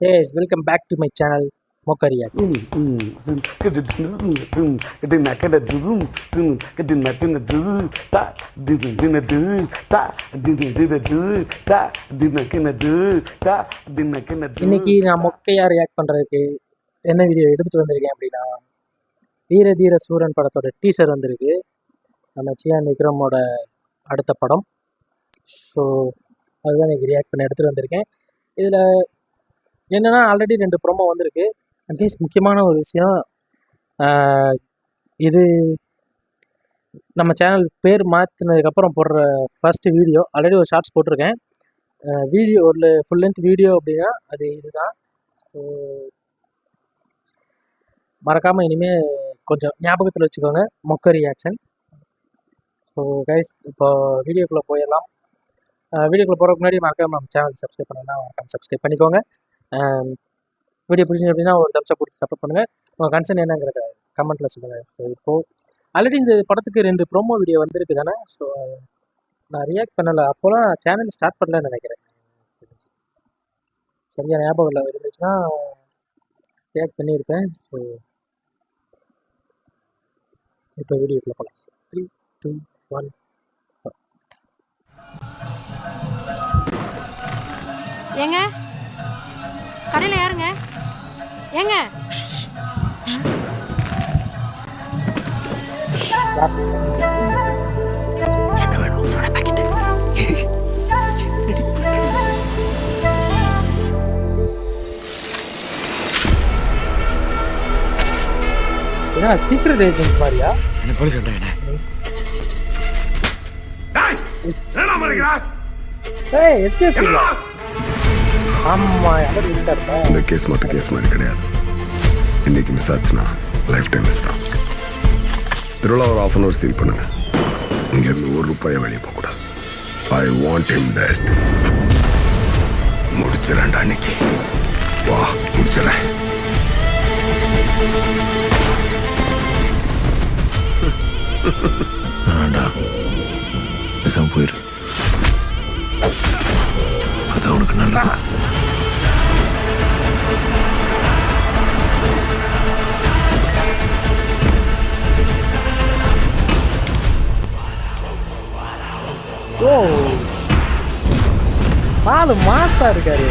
Yes, welcome back to my channel, Mokariaks. இன்னைக்கு நான் மொக்கையா ரியாக்ட் பண்றதுக்கு என்ன வீடியோ எடுத்துட்டு வந்திருக்கேன் அப்படின்னா, வீர தீர சூரன் படத்தோட டீசர் வந்திருக்கு. நம்ம சியான் விக்ரமோட அடுத்த படம். ஸோ அதுதான் இன்னைக்கு ரியாக்ட் பண்ண எடுத்துகிட்டு வந்திருக்கேன். இதில் என்னென்னா ஆல்ரெடி 2 ப்ரோமோ வந்திருக்கு. அட்லீஸ்ட் முக்கியமான ஒரு விஷயம், இது நம்ம சேனல் பேர் மாற்றினதுக்கப்புறம் போடுற ஃபஸ்ட்டு வீடியோ. ஆல்ரெடி ஒரு ஷார்ட்ஸ் போட்டிருக்கேன். வீடியோ ஒரு ஃபுல் லென்த் வீடியோ அப்படின்னா அது இதுதான். ஸோ மறக்காமல் இனிமேல் கொஞ்சம் ஞாபகத்தில் வச்சுக்கோங்க, மொக்க ரியாக்ஷன். ஸோ கைஸ், இப்போ வீடியோக்குள்ளே போயிடலாம். வீடியோக்குள்ளே போகிறதுக்கு முன்னாடி மறக்காமல் நம்ம சேனல் சப்ஸ்கிரைப் பண்ணலாம், மறக்காமல் சப்ஸ்கிரைப் பண்ணிக்கோங்க. வீடியோ பிடிச்சிங்க அப்படின்னா ஒரு தம்ஸ் அப் கொடுத்து சப்போர்ட் பண்ணுங்கள். உங்கள் கன்சர்ன் என்னங்கிறத கமெண்ட்டில் சொல்லுங்கள். ஸோ இப்போது ஆல்ரெடி இந்த படத்துக்கு 2 ப்ரோமோ வீடியோ வந்திருக்கு தானே. ஸோ நான் ரியாக்ட் பண்ணலை, அப்போலாம் சேனல் ஸ்டார்ட் பண்ணலன்னு நினைக்கிறேன். சரியாக ஞாபகம் இல்லை, இருந்துச்சுன்னா ரியாக்ட் பண்ணியிருப்பேன். ஸோ இப்போ வீடியோக்குள்ளே போகலாம். 3, 2, 1. ஏங்க கடையில் யாருங்க? ஏங்க என்ன வேணும்? Soda packet. ஏன்னா சீக்ரெட் ஏஜென்ட் மாதிரியா? என்ன போலீஸ் கண்டாங்க? என்னடா மறைக்கிறா? ஏய் எஸ்டிஎஃப் இல்ல. ஆமா, யாரோ இருக்காருப்பா. இந்த கேஸ் மொத்த கேஸ் மாதிரி கிடையாது. இன்னைக்கு மிஸ் ஆச்சுன்னா லைஃப் டைம் மிஸ் தான். திருவிழா ஒரு 1/2 hour சீல் பண்ணுங்க. இங்கேருந்து ₹1 வெளியே போகக்கூடாது. I want him dead. முடிச்சிடறேன்டா அன்னைக்கு. வா முடிச்சிடறேன். வேணாண்டா, பேசாம போயிரு. அதான் உனக்கு நல்லது. ஓ, 4 மாசா இருக்காரு.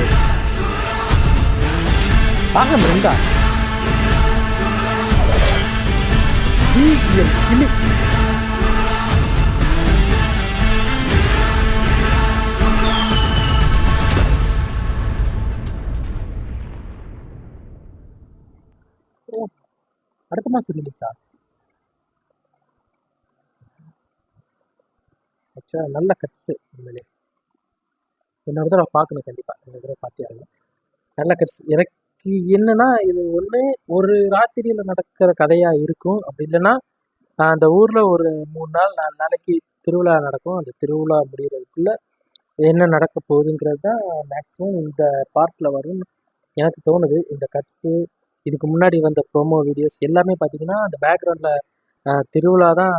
பார்க்க இருந்தா பிஜிஎம் கிளி. அடுத்த மாதம் ரிலீஸா? ஆக்சுவலாக நல்ல கட்ஸு. உண்மையிலே இன்னொரு தடவை பார்க்கணும், கண்டிப்பாக இன்னொரு தடவை பார்த்தே ஆகணும். நல்ல கட்ஸ். எனக்கு என்னென்னா, இது ஒரு ராத்திரியில் நடக்கிற கதையாக இருக்கும். அப்படி இல்லைன்னா அந்த ஊரில் ஒரு 3 நாள் 4 நாளைக்கு திருவிழா நடக்கும். அந்த திருவிழா முடிகிறதுக்குள்ளே என்ன நடக்க போகுதுங்கிறது தான் மேக்ஸிமம் இந்த பார்ட்டில் வரும்னு எனக்கு தோணுது. இந்த கட்ஸு, இதுக்கு முன்னாடி வந்த ப்ரோமோ வீடியோஸ் எல்லாமே பார்த்தீங்கன்னா அந்த பேக்ரவுண்டில் திருவிழா தான்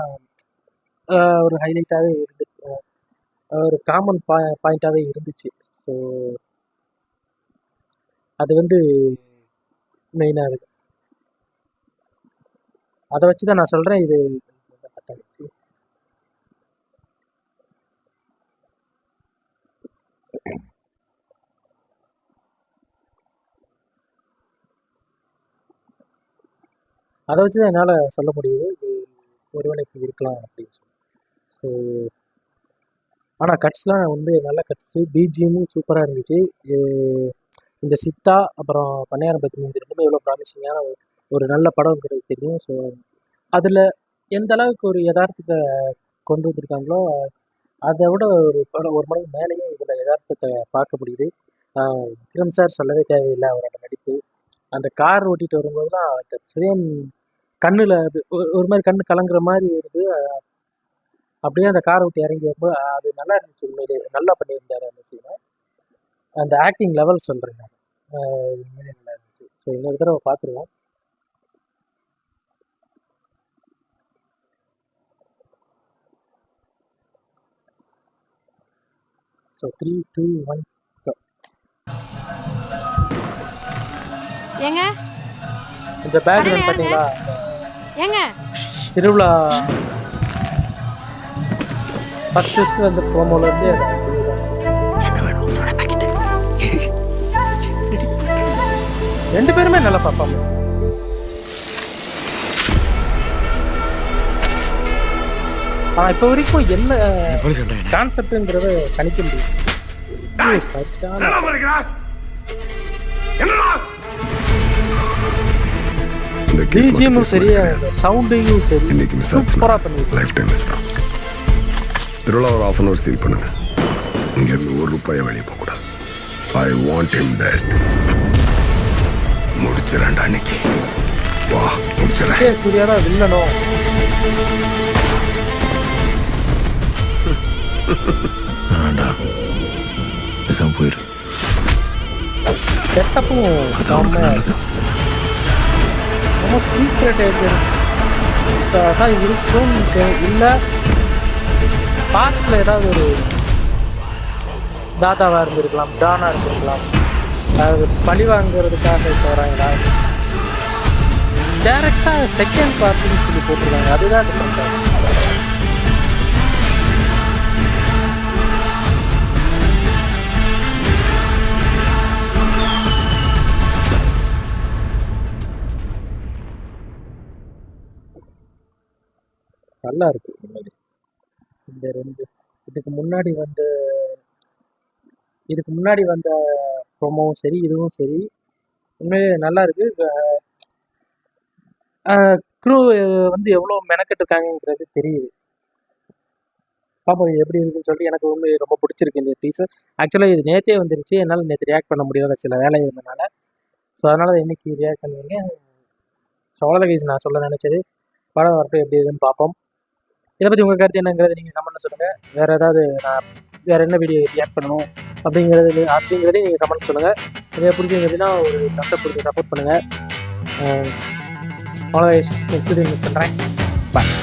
ஒரு ஹைலைட்டாகவே இருந்து, ஒரு காமன் பாயிண்ட்டாகவே இருந்துச்சு. ஸோ அது மெயினாக இருக்குது. அதை வச்சு தான் நான் சொல்கிறேன். இது கட்டாச்சு. அதை வச்சு தான் என்னால் சொல்ல முடியுது, இது ஒருவேளை இப்படி இருக்கலாம் அப்படின்னு சொல்லி. ஸோ ஆனால் கட்ஸ்லாம் நல்ல கட்ஸு. பிஜிஎம்மும் சூப்பராக இருந்துச்சு. இந்த சித்தா அப்புறம் பண்ணையாரம் பற்றி இந்த 2மே எவ்வளோ ப்ராமிசிங்கான ஒரு நல்ல படம்ங்கிறது தெரியும். ஸோ அதில் எந்த அளவுக்கு ஒரு யதார்த்தத்தை கொண்டு வந்திருக்காங்களோ அதை விட ஒரு மடங்கு மேலேயே இதில் யதார்த்தத்தை பார்க்க முடியுது. விக்ரம் சார் சொல்லவே தேவையில்லை, அவரோட நடிப்பு. அந்த கார் ஓட்டிகிட்டு வரும்போதுலாம் அந்த ஃப்ரேம் கண்ணில் அது ஒரு மாதிரி கண்ணு கலங்குற மாதிரி இருக்குது. அப்படியே அந்த காரை விட்டு இறங்கி வரும்போது அது நல்லா இருந்துச்சு. உண்மையிலே நல்லா பண்ணியிருந்தார் அந்த சீனை. அந்த ஆக்டிங் லெவல் சொல்கிறேன் நான், உண்மையிலே நல்லா இருந்துச்சு. ஸோ இன்னொரு தடவை பார்த்துருவோம். So 3, 2, 1 go. ஏங்க இந்த பேக்ரவுண்ட் கடையில பார்த்தீங்களா ஏங்க திருவிழா ஃபஸ்ட்டு அந்த ப்ரோமோலேருந்து அதை என்ன வேணும் சோடா பாக்கெட் ரெண்டு பேருமே நல்ல பர்ஃபார்மன்ஸ். ஆனால் இப்போ வரைக்கும் என்ன போலீஸ் என்ன கான்செப்ட்ங்கிறத கணிக்க முடியும். சரியான என்னடா மறைக்கிறா என்னடா இந்த கேஸ் பிஜிஎம்மும் சரி சவுண்டிங்கும் சரி இன்னைக்கு மிஸ் சூப்பராக ஆச்சுன்னா பண்ணிருக்கு. லைஃப் டைம் மிஸ் தான். திருவிழா ஒரு half an hour சீல் பண்ணுங்க. இங்கேருந்து ₹1 வெளியே போகக்கூடாது. I want him dead. முடிச்சிடறேன்டா அன்னைக்கு. வா முடிச்சிடறேன். கே சூர்யா தான் வில்லனோ. வேணாண்டா பேசாம போயிரு செட்டப்பும் அது அவனுக்கு நல்லது ரொம்ப சீக்ரெட் தான் இருக்கும். இல்லை பாஸ்டில் ஏதாவது ஒரு தாதாவாக இருந்திருக்கலாம், டானாக இருந்திருக்கலாம். அது பழி வாங்குறதுக்காக இப்போ வராங்களா, டேரெக்டாக செகண்ட் பார்ட்டுன்னு சொல்லி போட்டிருக்காங்க. அதுதான் டிஃப்ரெண்ட். நல்லா இருக்கு உண்மையிலே. இந்த ரெண்டு இதுக்கு முன்னாடி வந்த ப்ரோமோவும் சரி இதுவும் சரி உண்மையிலே நல்லா இருக்கு. க்ரூ வந்து எவ்வளோ மெனக்கெட்டுருக்காங்கங்கிறது தெரியுது. பாப்போம் எப்படி இருக்குன்னு சொல்லிட்டு. எனக்கு ரொம்ப பிடிச்சிருக்கு இந்த டீசர். ஆக்சுவலாக இது நேற்றே வந்துருச்சு, என்னால் நேற்று ரியாக்ட் பண்ண முடியாத சில வேலை இருந்தனால. ஸோ அதனால் இன்னைக்கு ரியாக்ட் பண்ணுவீங்க. ஸோ அவ்வளோதான் கைஸ் நான் சொல்ல நினச்சது. படம் வரட்டும் எப்படி இருக்குன்னு பார்ப்போம். இதை பற்றி உங்கள் கருத்து என்னங்கிறது நீங்கள் கமெண்ட்டில் சொல்லுங்கள். வேறு ஏதாவது நான் வேறு என்ன வீடியோ ரியாக்ட் பண்ணணும் அப்படிங்கிறதையும் நீங்கள் கமெண்ட் சொல்லுங்கள். இதை பிடிச்சிருந்ததுன்னா ஒரு தம்ஸ்அப் கொடுத்து சப்போர்ட் பண்ணுங்கள். அவ்வளோ நெக்ஸ்ட் வீடியோ மீட் பண்ணுறேன். பாய்.